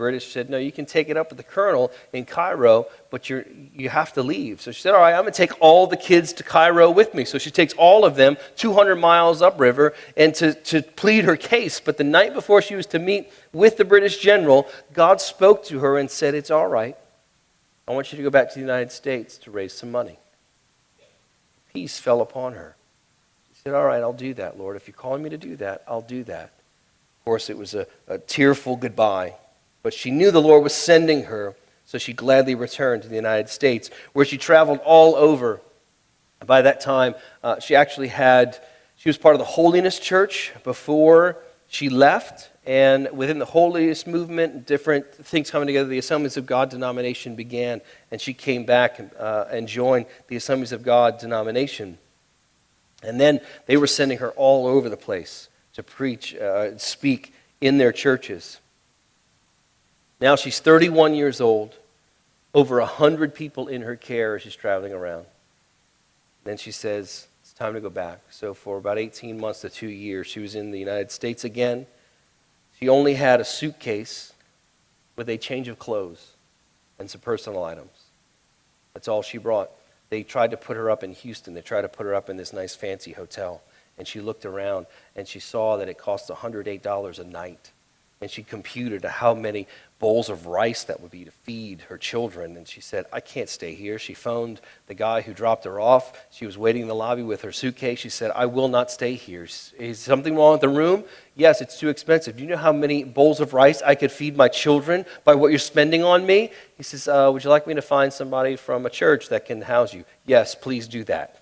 British said, no, you can take it up with the colonel in Cairo, but you have to leave. So she said, all right, I'm going to take all the kids to Cairo with me. So she takes all of them 200 miles upriver and to plead her case. But the night before she was to meet with the British general, God spoke to her and said, it's all right. I want you to go back to the United States to raise some money. Peace fell upon her. She said, all right, I'll do that, Lord. If you're calling me to do that, I'll do that. Of course, it was a tearful goodbye. But she knew the Lord was sending her, so she gladly returned to the United States, where she traveled all over. By that time, she was part of the Holiness Church before she left. And within the Holiness movement, different things coming together, the Assemblies of God denomination began. And she came back and joined the Assemblies of God denomination. And then they were sending her all over the place to preach, speak in their churches. Now she's 31 years old, over 100 people in her care as she's traveling around. Then she says, it's time to go back. So for about 18 months to 2 years, she was in the United States again. She only had a suitcase with a change of clothes and some personal items. That's all she brought. They tried to put her up in Houston. They tried to put her up in this nice fancy hotel. And she looked around and she saw that it cost $108 a night. And she computed how many bowls of rice that would be to feed her children. And she said, I can't stay here. She phoned the guy who dropped her off. She was waiting in the lobby with her suitcase. She said, I will not stay here. Is something wrong with the room? Yes, it's too expensive. Do you know how many bowls of rice I could feed my children by what you're spending on me? He says, would you like me to find somebody from a church that can house you? Yes, please do that.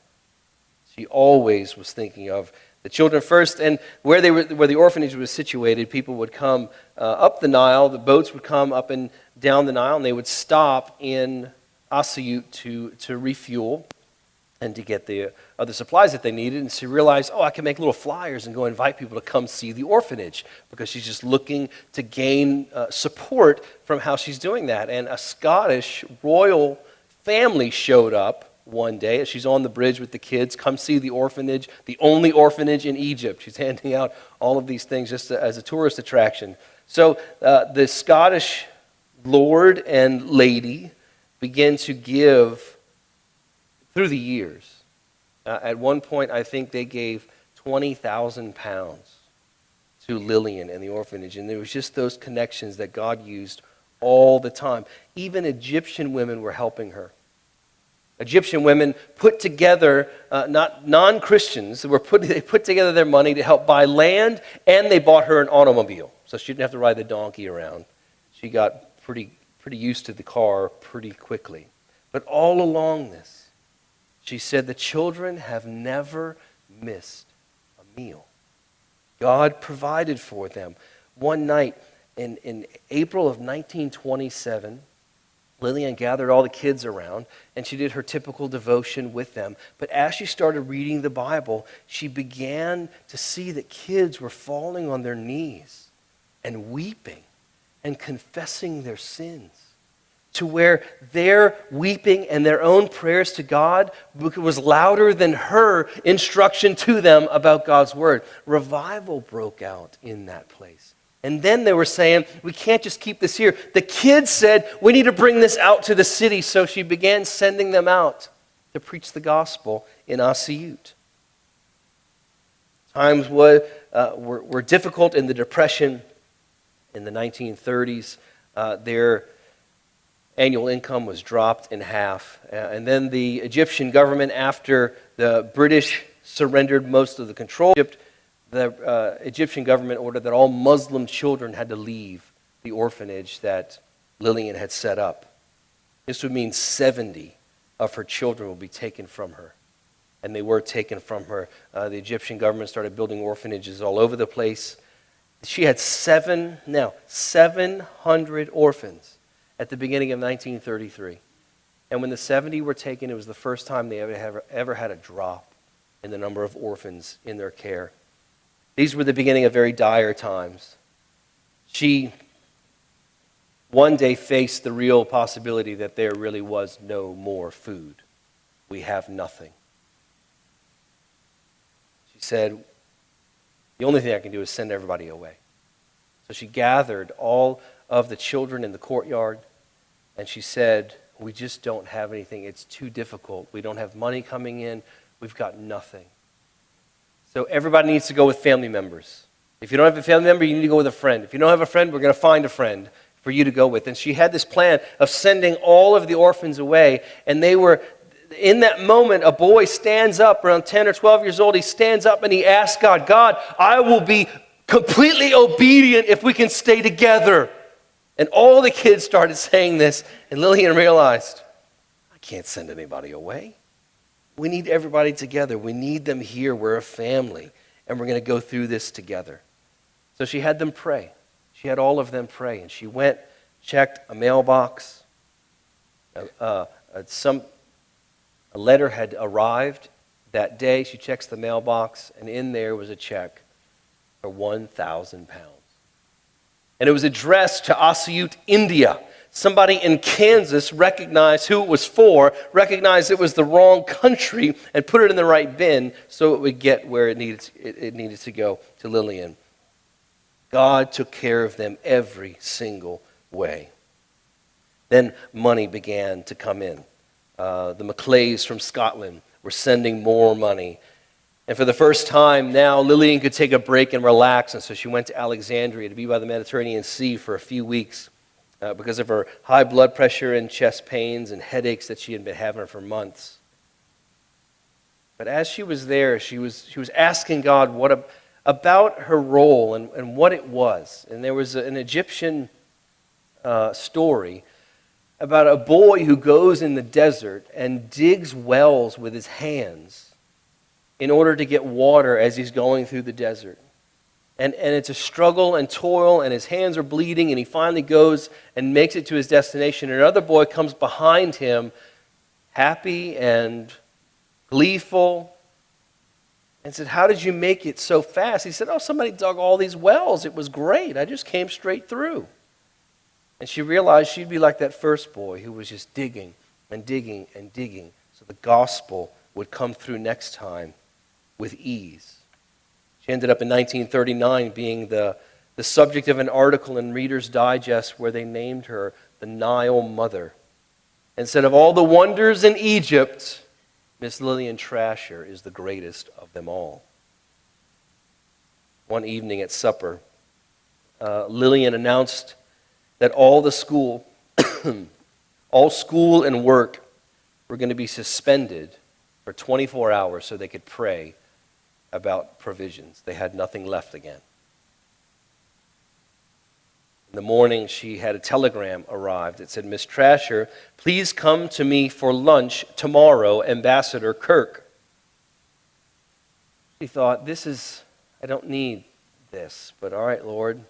She always was thinking of the children first, and where the orphanage was situated, people would come up the Nile. The boats would come up and down the Nile, and they would stop in Asyut to refuel and to get the other supplies that they needed. And she realized, I can make little flyers and go invite people to come see the orphanage, because she's just looking to gain support from how she's doing that. And a Scottish royal family showed up one day as she's on the bridge with the kids. Come see the orphanage, the only orphanage in Egypt. She's handing out all of these things just as a tourist attraction. So the Scottish lord and lady began to give through the years. At one point, I think they gave £20,000 to Lillian and the orphanage. And there was just those connections that God used all the time. Even Egyptian women were helping her. Egyptian women put together, not non-Christians, they put together their money to help buy land, and they bought her an automobile. So she didn't have to ride the donkey around. She got pretty used to the car pretty quickly. But all along this, she said, the children have never missed a meal. God provided for them. One night in April of 1927, Lillian gathered all the kids around, and she did her typical devotion with them. But as she started reading the Bible, she began to see that kids were falling on their knees and weeping and confessing their sins, to where their weeping and their own prayers to God was louder than her instruction to them about God's word. Revival broke out in that place. And then they were saying, we can't just keep this here. The kids said, we need to bring this out to the city. So she began sending them out to preach the gospel in Asyut. Times were difficult in the Depression in the 1930s. Their annual income was dropped in half. And then the Egyptian government, after the British surrendered most of the control of Egypt, the Egyptian government ordered that all Muslim children had to leave the orphanage that Lillian had set up. This would mean 70 of her children will be taken from her. And they were taken from her. The Egyptian government started building orphanages all over the place. She had 700 orphans at the beginning of 1933. And when the 70 were taken, it was the first time they ever had a drop in the number of orphans in their care. These were the beginning of very dire times. She one day faced the real possibility that there really was no more food. We have nothing. She said, the only thing I can do is send everybody away. So she gathered all of the children in the courtyard. And she said, we just don't have anything. It's too difficult. We don't have money coming in. We've got nothing. So everybody needs to go with family members. If you don't have a family member, you need to go with a friend. If you don't have a friend, we're going to find a friend for you to go with. And she had this plan of sending all of the orphans away. And they were, in that moment, a boy stands up, around 10 or 12 years old. He stands up and he asks God, God, I will be completely obedient if we can stay together. And all the kids started saying this. And Lillian realized, I can't send anybody away. We need everybody together. We need them here. We're a family. And we're going to go through this together. So she had them pray. She had all of them pray. And she went, checked a mailbox. A letter had arrived that day. She checks the mailbox. And in there was a check for 1,000 pounds. And it was addressed to Asiyut, India. Somebody in Kansas recognized who it was for, recognized it was the wrong country, and put it in the right bin so it would get where it needed to go, to Lillian. God took care of them every single way. Then money began to come in. The Maclays from Scotland were sending more money. And for the first time now, Lillian could take a break and relax, and so she went to Alexandria to be by the Mediterranean Sea for a few weeks. Because of her high blood pressure and chest pains and headaches that she had been having for months. But as she was there, she was asking God about her role and what it was. And there was an Egyptian story about a boy who goes in the desert and digs wells with his hands in order to get water as he's going through the desert. And it's a struggle and toil, and his hands are bleeding, and he finally goes and makes it to his destination. And another boy comes behind him, happy and gleeful, and said, how did you make it so fast? He said, somebody dug all these wells. It was great. I just came straight through. And she realized she'd be like that first boy who was just digging and digging and digging, so the gospel would come through next time with ease. She ended up in 1939 being the subject of an article in Reader's Digest where they named her the Nile Mother. And said, of all the wonders in Egypt, Miss Lillian Trasher is the greatest of them all. One evening at supper, Lillian announced that all school and work were going to be suspended for 24 hours so they could pray about provisions. They had nothing left again. In the morning, she had a telegram arrived. It said, Miss Trasher, please come to me for lunch tomorrow, Ambassador Kirk. She thought, I don't need this, but all right, Lord.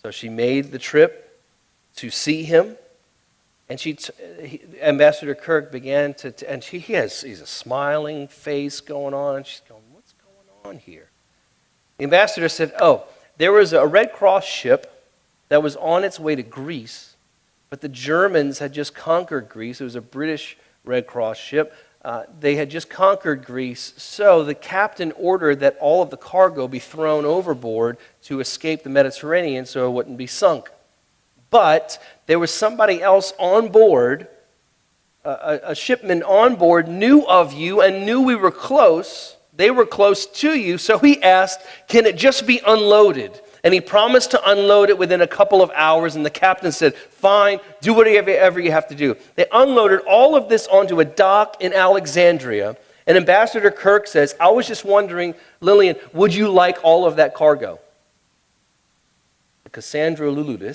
So she made the trip to see him, and Ambassador Kirk began he's a smiling face going on, and she's going, on here. The ambassador said, there was a Red Cross ship that was on its way to Greece, but the Germans had just conquered Greece. It was a British Red Cross ship. They had just conquered Greece, so the captain ordered that all of the cargo be thrown overboard to escape the Mediterranean so it wouldn't be sunk. But there was somebody else on board, a shipman on board, knew of you and knew we were close. They were close to you, so he asked, can it just be unloaded? And he promised to unload it within a couple of hours, and the captain said, fine, do whatever you have to do. They unloaded all of this onto a dock in Alexandria, and Ambassador Kirk says, I was just wondering, Lillian, would you like all of that cargo? Cassandra Luludis